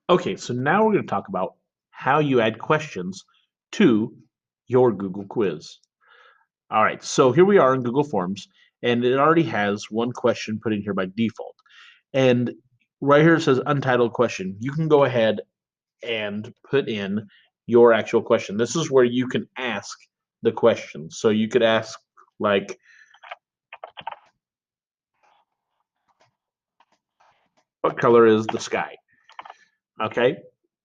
Okay, so now we're going to talk about how you add questions to your Google quiz. All right, so here we are in Google Forms, and it already has one question put in here by default. And right here it says untitled question. You can go ahead and put in your actual question. This is where you can ask the question. So you could ask, like, what color is the sky? Okay.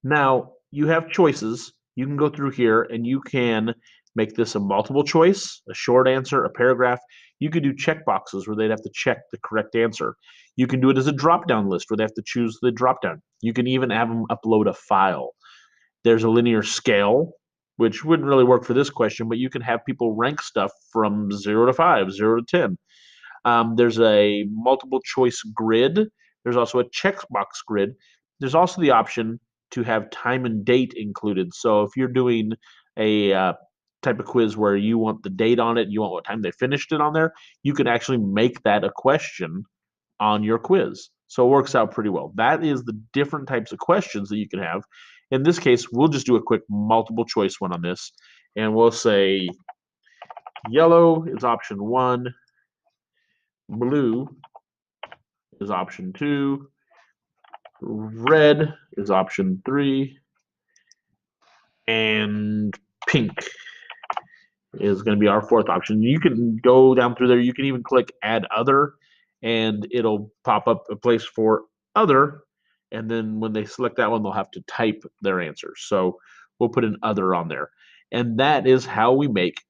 Now you have choices. You can go through here and you can make this a multiple choice, a short answer, a paragraph. You could do check boxes where they'd have to check the correct answer. You can do it as a drop down list where they have to choose the drop down. You can even have them upload a file. There's a linear scale, which wouldn't really work for this question, but you can have people rank stuff from 0 to 5, 0 to 10. There's a multiple choice grid. There's also a checkbox grid. There's also the option to have time and date included. So if you're doing a type of quiz where you want the date on it, you want what time they finished it on there, you can actually make that a question on your quiz. So it works out pretty well. That is the different types of questions that you can have. In this case, we'll just do a quick multiple choice one on this, and we'll say yellow is option 1, blue is option 2, red is option 3, and pink is going to be our fourth option. You can go down through there. You can even click add other, and it'll pop up a place for other. And then when they select that one, they'll have to type their answers. So we'll put an other on there. And that is how we make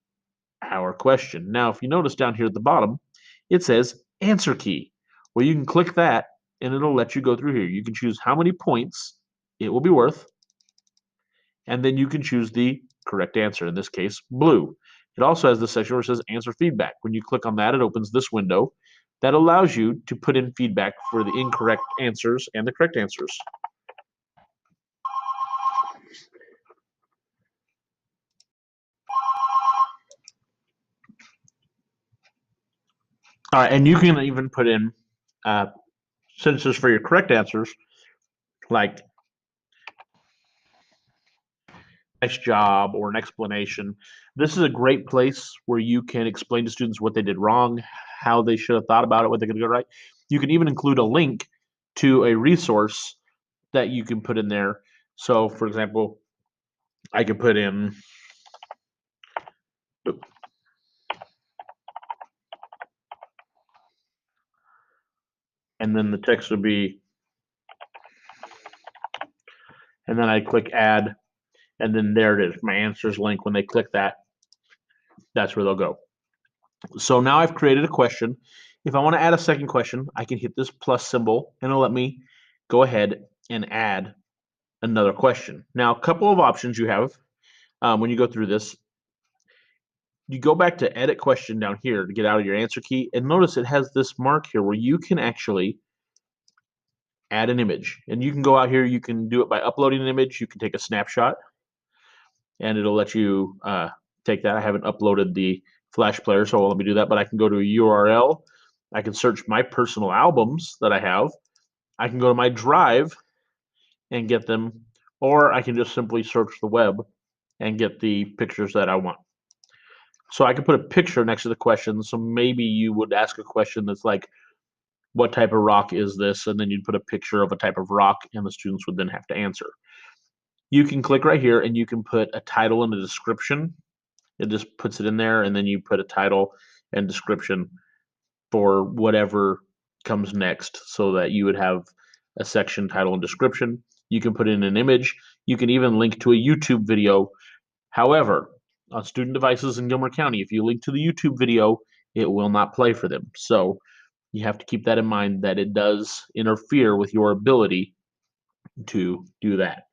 our question. Now, if you notice down here at the bottom, it says answer key. Well, you can click that and it'll let you go through here. You can choose how many points it will be worth, and then you can choose the correct answer, in this case, blue. It also has this section where it says answer feedback. When you click on that, it opens this window that allows you to put in feedback for the incorrect answers and the correct answers. All right, and you can even put in sentences for your correct answers, like nice job or an explanation. This is a great place where you can explain to students what they did wrong, how they should have thought about it, what they could go right. You can even include a link to a resource that you can put in there. So, for example, I could put in and then the text would be, and then I click add, and then there it is, my answers link. When they click that, that's where they'll go. So now I've created a question. If I want to add a second question, I can hit this plus symbol and it'll let me go ahead and add another question. Now, a couple of options you have when you go through this. You go back to edit question down here to get out of your answer key, and notice it has this mark here where you can actually add an image. And you can go out here, you can do it by uploading an image, you can take a snapshot, and it'll let you take that. I haven't uploaded the Flash player, so let me do that, but I can go to a URL. I can search my personal albums that I have. I can go to my drive and get them, or I can just simply search the web and get the pictures that I want. So I can put a picture next to the question. So maybe you would ask a question that's like, what type of rock is this? And then you'd put a picture of a type of rock, and the students would then have to answer. You can click right here and you can put a title and a description. It just puts it in there, and then you put a title and description for whatever comes next, so that you would have a section, title, and description. You can put in an image. You can even link to a YouTube video. However, on student devices in Gilmer County, if you link to the YouTube video, it will not play for them. So you have to keep that in mind, that it does interfere with your ability to do that.